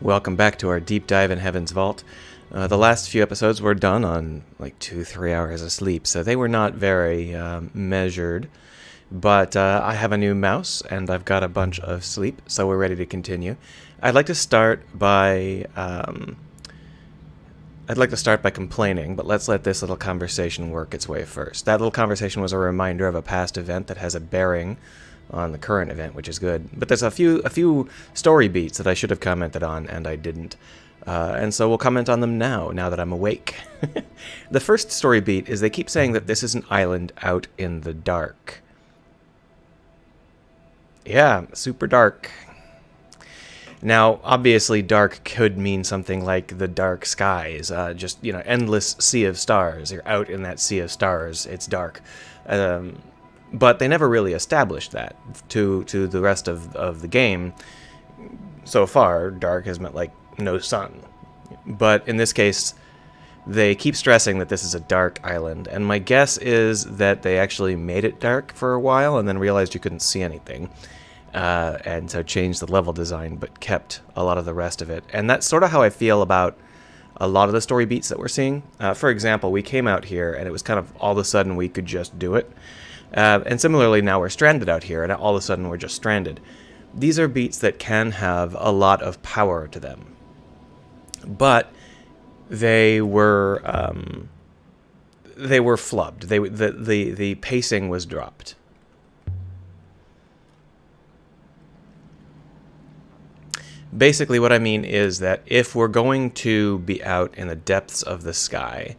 Welcome back to our deep dive in Heaven's Vault. The last few episodes were done on like 2-3 hours of sleep, so they were not very measured. But I have a new mouse, and I've got a bunch of sleep, so we're ready to continue. I'd like to start by complaining, but let's let this little conversation work its way first. That little conversation was a reminder of a past event that has a bearing on the current event, which is good. But there's a few story beats that I should have commented on, and I didn't. And so we'll comment on them now that I'm awake. The first story beat is they keep saying that this is an island out in the dark. Yeah, super dark. Now, obviously, dark could mean something like the dark skies, endless sea of stars. You're out in that sea of stars. It's dark. But they never really established that to the rest of the game. So far, dark has meant, like, no sun. But in this case, they keep stressing that this is a dark island. And my guess is that they actually made it dark for a while and then realized you couldn't see anything. And so changed the level design, but kept a lot of the rest of it. And that's sort of how I feel about a lot of the story beats that we're seeing. For example, we came out here, and it was kind of all of a sudden we could just do it. And similarly, now we're stranded out here, and all of a sudden we're just stranded. These are beats that can have a lot of power to them. But they were flubbed. The pacing was dropped. Basically, what I mean is that if we're going to be out in the depths of the sky,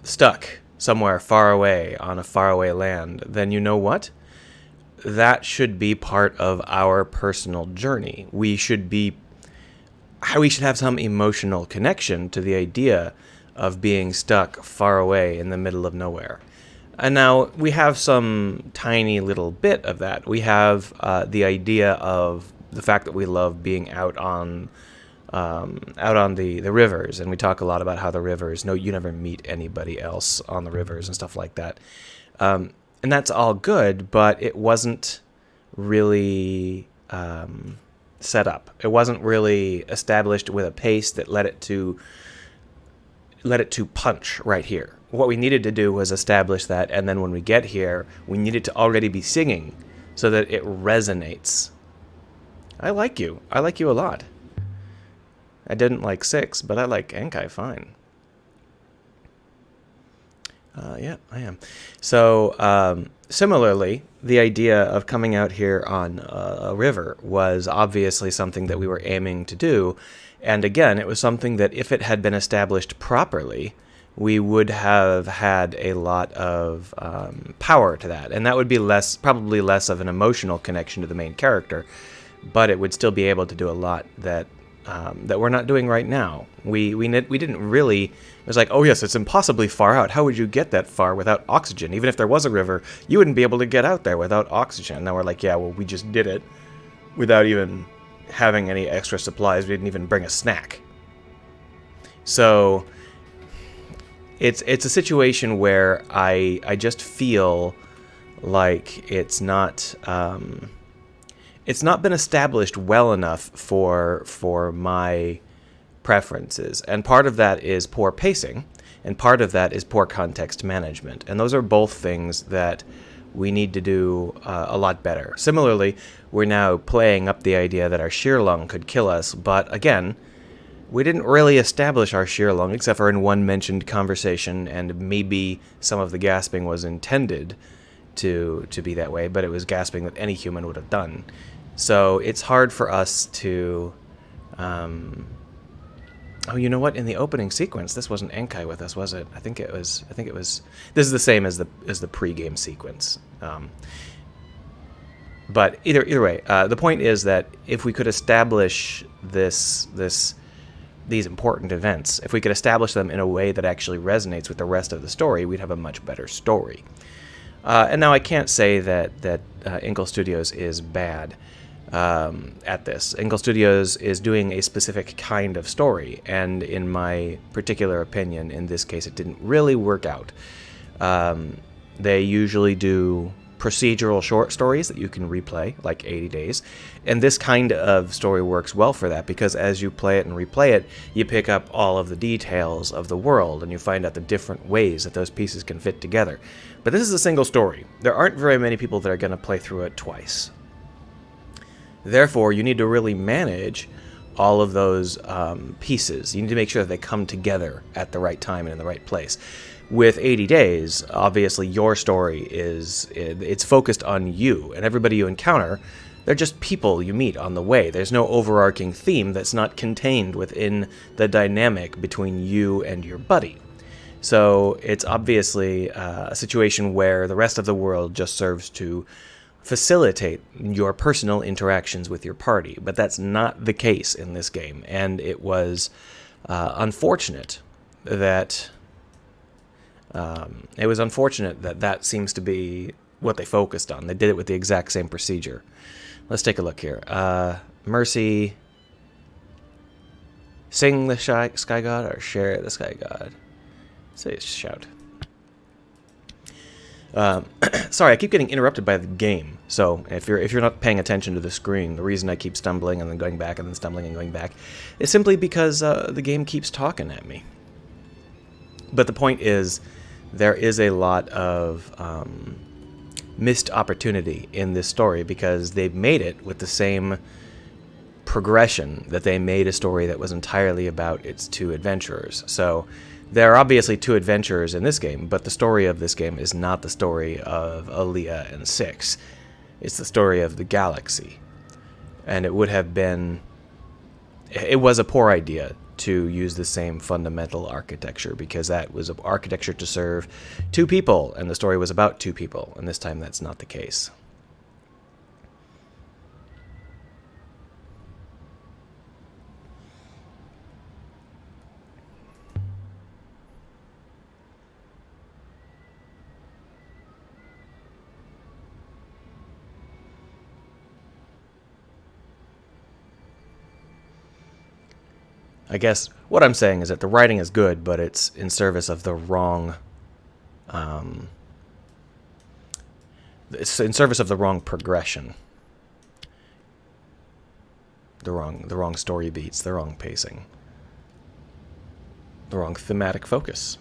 stuck somewhere far away on a faraway land, then you know what? That should be part of our personal journey. We should have some emotional connection to the idea of being stuck far away in the middle of nowhere. And now we have some tiny little bit of that. We have the idea of the fact that we love being out on the rivers, and we talk a lot about how the rivers, you never meet anybody else on the rivers and stuff like that. And that's all good, but it wasn't really set up. It wasn't really established with a pace that led it to punch right here. What we needed to do was establish that, and then when we get here, we needed to already be singing so that it resonates. I like you. I like you a lot. I didn't like 6, but I like Enkai fine. Yeah, I am. So, similarly, the idea of coming out here on a river was obviously something that we were aiming to do. And again, it was something that if it had been established properly, we would have had a lot of power to that. And that would be probably less of an emotional connection to the main character, but it would still be able to do a lot that we're not doing right now. We didn't really. It was like, oh yes, it's impossibly far out. How would you get that far without oxygen? Even if there was a river, you wouldn't be able to get out there without oxygen. Now we're like, yeah, well, we just did it without even having any extra supplies. We didn't even bring a snack. So it's a situation where I just feel like it's not been established well enough for my preferences. And part of that is poor pacing, and part of that is poor context management. And those are both things that we need to do a lot better. Similarly, we're now playing up the idea that our sheer lung could kill us, but again, we didn't really establish our sheer lung except for in one mentioned conversation, and maybe some of the gasping was intended to be that way, but it was gasping that any human would have done. So it's hard for us to... Oh, you know what? In the opening sequence, this wasn't Enkai with us, was it? I think it was. This is the same as the pre-game sequence. But either way, the point is that if we could establish these important events, if we could establish them in a way that actually resonates with the rest of the story, we'd have a much better story. And now I can't say that Inkle Studios is bad at this. Inkle Studios is doing a specific kind of story, and in my particular opinion, in this case, it didn't really work out. They usually do procedural short stories that you can replay, like 80 Days. And this kind of story works well for that, because as you play it and replay it, you pick up all of the details of the world, and you find out the different ways that those pieces can fit together. But this is a single story. There aren't very many people that are going to play through it twice. Therefore, you need to really manage all of those pieces. You need to make sure that they come together at the right time and in the right place. With 80 Days, obviously your story it's focused on you, and everybody you encounter, they're just people you meet on the way. There's no overarching theme that's not contained within the dynamic between you and your buddy. So it's obviously a situation where the rest of the world just serves to facilitate your personal interactions with your party, but that's not the case in this game, and it was unfortunate that that seems to be what they focused on. They did it with the exact same procedure. Let's take a look here. Mercy, sing the Sky God or share the Sky God? Say shout. Sorry, I keep getting interrupted by the game. So if you're not paying attention to the screen, the reason I keep stumbling and then going back and then stumbling and going back is simply because the game keeps talking at me. But the point is, there is a lot of missed opportunity in this story, because they've made it with the same progression that they made a story that was entirely about its two adventurers. So there are obviously two adventurers in this game, but the story of this game is not the story of Aaliyah and Six. It's the story of the galaxy. And it was a poor idea to use the same fundamental architecture, because that was an architecture to serve two people, and the story was about two people, and this time that's not the case. I guess what I'm saying is that the writing is good, but it's in service of the wrong. It's in service of the wrong progression. The wrong story beats, the wrong pacing, the wrong thematic focus.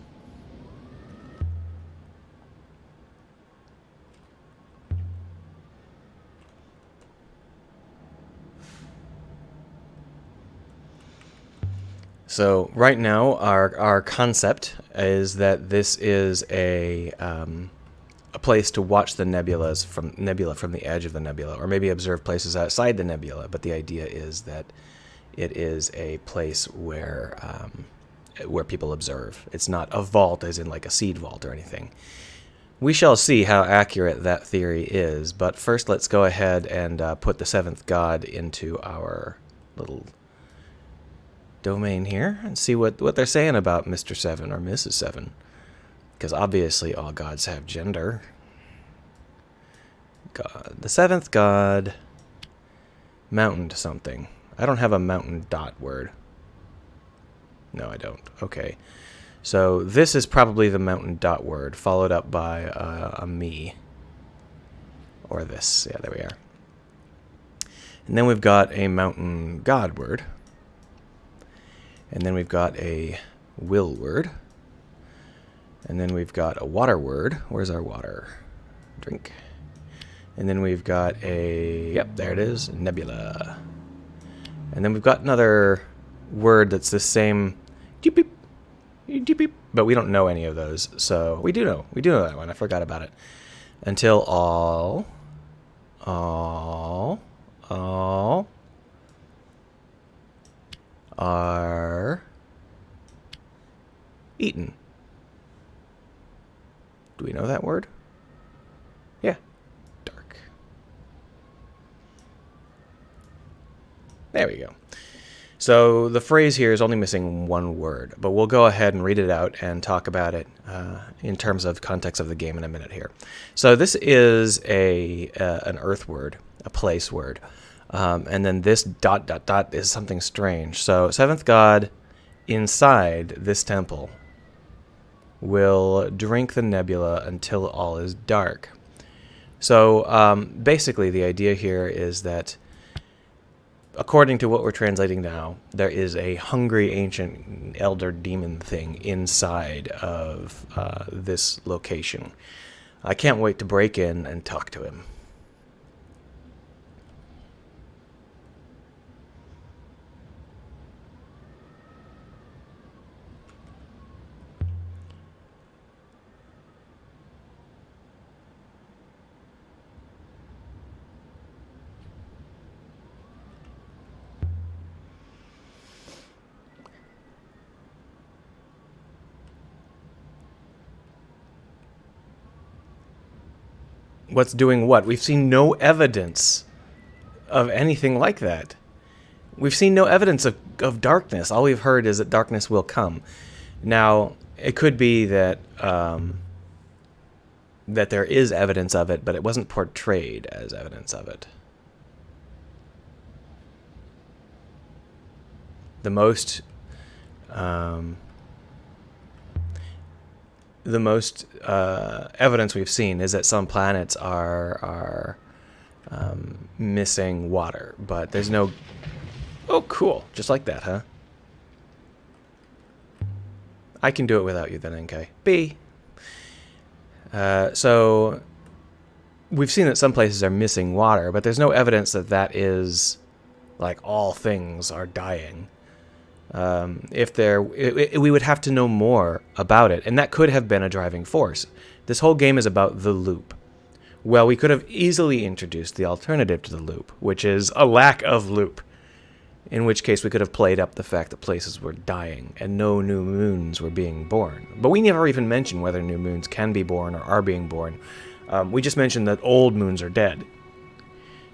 So right now, our concept is that this is a place to watch the nebula from the edge of the nebula, or maybe observe places outside the nebula. But the idea is that it is a place where people observe. It's not a vault, as in like a seed vault or anything. We shall see how accurate that theory is. But first, let's go ahead and put the seventh god into our little domain here and see what they're saying about Mr. 7 or Mrs. 7, because obviously all gods have gender. God, the seventh god, mountain something. I don't have a mountain dot word. No, I don't. Okay, so this is probably the mountain dot word, followed up by a me, or this. Yeah, there we are. And then we've got a mountain god word. And then we've got a will word. And then we've got a water word. Where's our water? Drink. And then we've got a, yep, there it is, nebula. And then we've got another word that's the same, deep beep, deep beep, but we don't know any of those. So we do know that one. I forgot about it. Until all are eaten. Do we know that word? Yeah. Dark. There we go. So the phrase here is only missing one word, but we'll go ahead and read it out and talk about it in terms of context of the game in a minute here. So this is an earth word, a place word. And then this ... is something strange. So seventh god inside this temple will drink the nebula until all is dark. So basically, the idea here is that, according to what we're translating now, there is a hungry ancient elder demon thing inside of this location. I can't wait to break in and talk to him. What's doing what? We've seen no evidence of anything like that. We've seen no evidence of darkness. All we've heard is that darkness will come. Now, it could be that that there is evidence of it, but it wasn't portrayed as evidence of it. The most evidence we've seen is that some planets are missing water, but there's no... Oh, cool. Just like that, huh? I can do it without you then, NK. B. So we've seen that some places are missing water, but there's no evidence that that is like all things are dying. If there, we would have to know more about it, and that could have been a driving force. This whole game is about the loop. Well, we could have easily introduced the alternative to the loop, which is a lack of loop. In which case we could have played up the fact that places were dying and no new moons were being born. But we never even mentioned whether new moons can be born or are being born. We just mentioned that old moons are dead.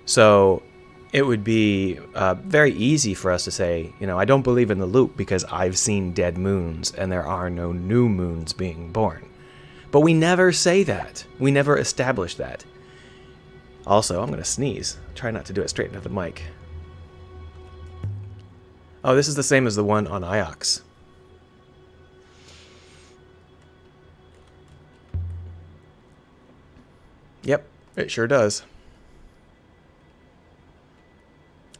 So it would be very easy for us to say, you know, I don't believe in the loop because I've seen dead moons and there are no new moons being born. But we never say that. We never establish that. Also, I'm going to sneeze. Try not to do it straight into the mic. Oh, this is the same as the one on Iox. Yep, it sure does.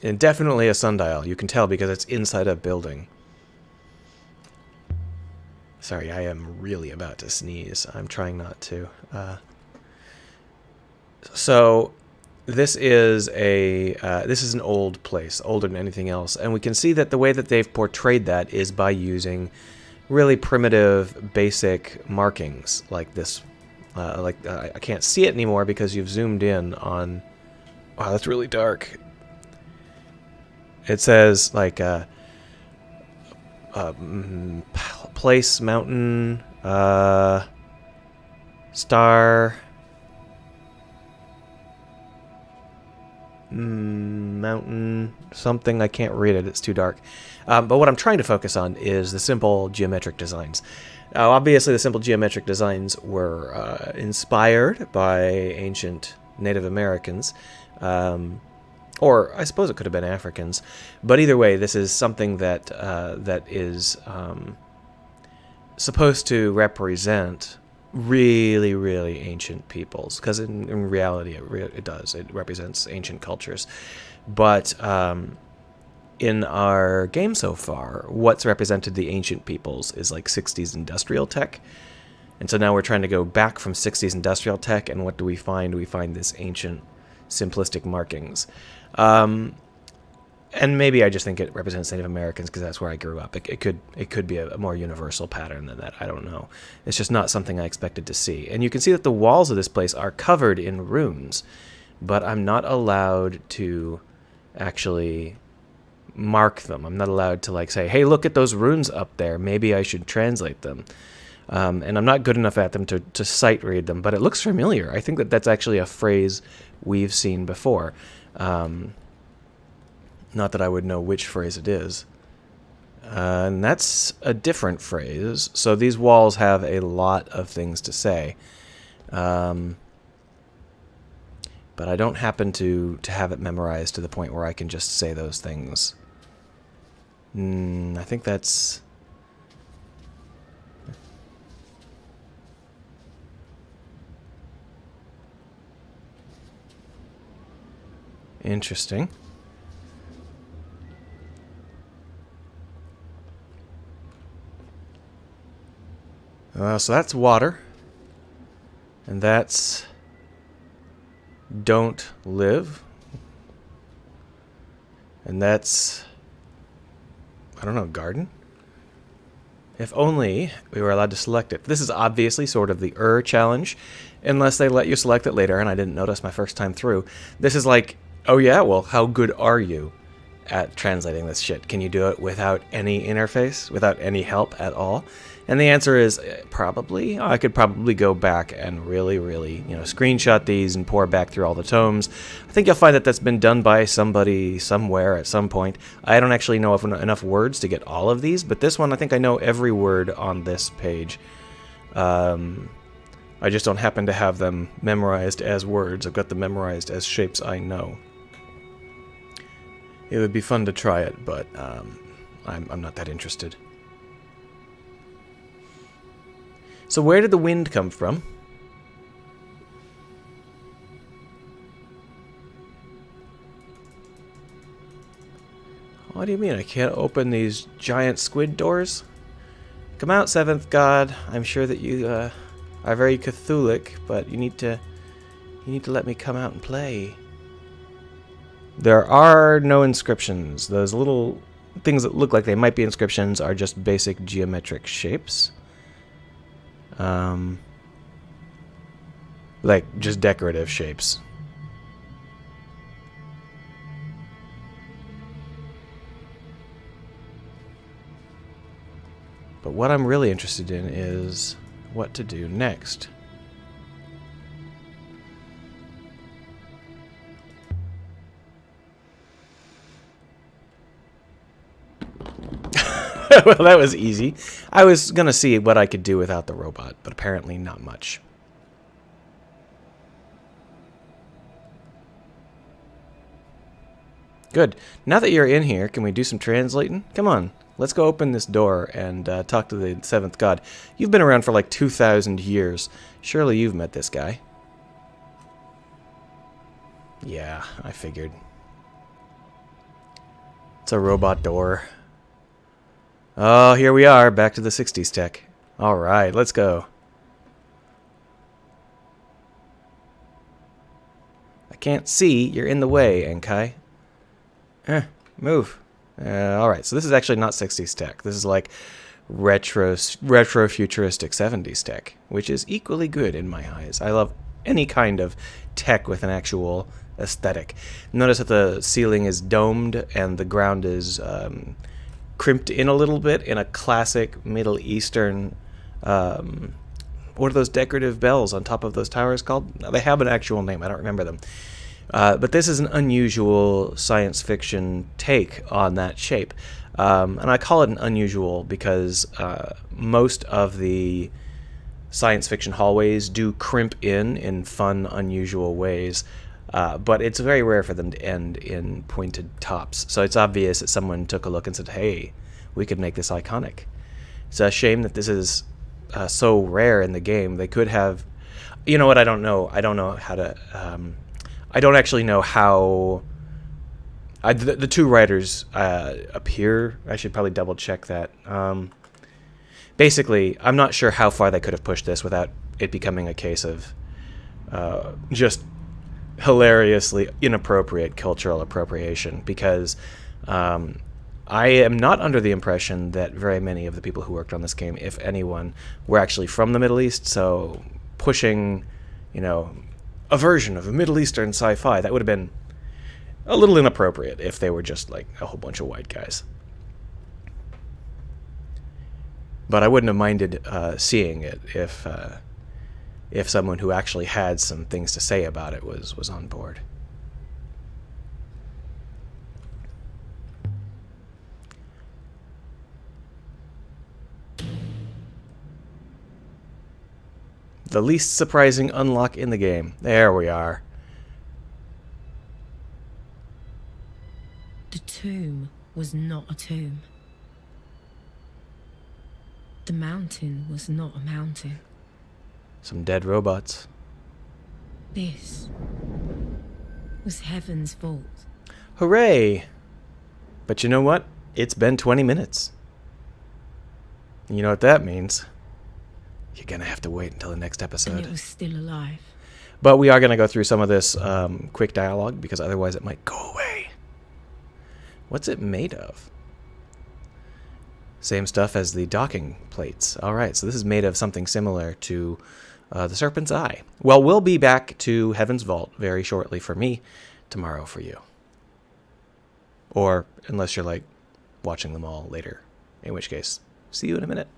And definitely a sundial. You can tell because it's inside a building. Sorry, I am really about to sneeze. I'm trying not to. So... This is an old place, older than anything else, and we can see that the way that they've portrayed that is by using really primitive, basic markings like this. I can't see it anymore because you've zoomed in on. Wow, that's really dark. It says like place, mountain, star. Mountain something. I can't read it, it's too dark. But what I'm trying to focus on is the simple geometric designs. Obviously the simple geometric designs were inspired by ancient Native Americans, or I suppose it could have been Africans, but either way this is something that that is supposed to represent really, really ancient peoples, because in reality it does. It represents ancient cultures. But in our game so far, what's represented the ancient peoples is like 60s industrial tech. And so now we're trying to go back from 60s industrial tech, and what do we find? We find this ancient simplistic markings. And maybe I just think it represents Native Americans because that's where I grew up. It could be a more universal pattern than that. I don't know. It's just not something I expected to see. And you can see that the walls of this place are covered in runes, but I'm not allowed to actually mark them. I'm not allowed to like say, hey, look at those runes up there. Maybe I should translate them. And I'm not good enough at them to sight read them, but it looks familiar. I think that that's actually a phrase we've seen before. Not that I would know which phrase it is. And that's a different phrase. So these walls have a lot of things to say. But I don't happen to have it memorized to the point where I can just say those things. I think that's... Interesting. So that's water. And that's don't live. And that's, I don't know, garden? If only we were allowed to select it. This is obviously sort of the challenge, unless they let you select it later, and I didn't notice my first time through. This is like, oh yeah, well, how good are you at translating this shit? Can you do it without any interface, without any help at all? And the answer is probably. I could probably go back and really, screenshot these and pour back through all the tomes. I think you'll find that that's been done by somebody somewhere at some point. I don't actually know enough words to get all of these, but this one I think I know every word on this page. I just don't happen to have them memorized as words. I've got them memorized as shapes I know. It would be fun to try it, but I'm not that interested. So where did the wind come from? What do you mean I can't open these giant squid doors? Come out, seventh god. I'm sure that you are very Catholic, but you need to let me come out and play. There are no inscriptions. Those little things that look like they might be inscriptions are just basic geometric shapes. Like just decorative shapes. But what I'm really interested in is what to do next. Well, that was easy. I was going to see what I could do without the robot, but apparently not much. Good. Now that you're in here, can we do some translating? Come on. Let's go open this door and talk to the seventh god. You've been around for like 2,000 years. Surely you've met this guy. Yeah, I figured. It's a robot door. Oh, here we are, back to the 60s tech. Alright, let's go. I can't see, you're in the way, Enkai. Move. Alright, so this is actually not 60s tech. This is like retro-futuristic 70s tech, which is equally good in my eyes. I love any kind of tech with an actual aesthetic. Notice that the ceiling is domed and the ground is crimped in a little bit in a classic Middle Eastern, what are those decorative bells on top of those towers called? They have an actual name, I don't remember them. But this is an unusual science fiction take on that shape. And I call it an unusual because most of the science fiction hallways do crimp in fun, unusual ways. But it's very rare for them to end in pointed tops. So it's obvious that someone took a look and said, hey, we could make this iconic. It's a shame that this is so rare in the game. They could have... You know what? I don't know. I don't know how to... I don't actually know how... the two writers appear. I should probably double check that. Basically, I'm not sure how far they could have pushed this without it becoming a case of just... hilariously inappropriate cultural appropriation, because I am not under the impression that very many of the people who worked on this game, if anyone, were actually from the Middle East, so pushing, a version of a Middle Eastern sci-fi, that would have been a little inappropriate if they were just like a whole bunch of white guys. But I wouldn't have minded seeing it if someone who actually had some things to say about it was on board. The least surprising unlock in the game. There we are. The tomb was not a tomb. The mountain was not a mountain. Some dead robots. This was heaven's fault. Hooray! But you know what? It's been 20 minutes. You know what that means? You're going to have to wait until the next And episode. it was still alive. But we are going to go through some of this quick dialogue because otherwise it might go away. What's it made of? Same stuff as the docking plates. All right, so this is made of something similar to the Serpent's Eye. Well, we'll be back to Heaven's Vault very shortly for me, tomorrow for you. Or unless you're like watching them all later, in which case, see you in a minute.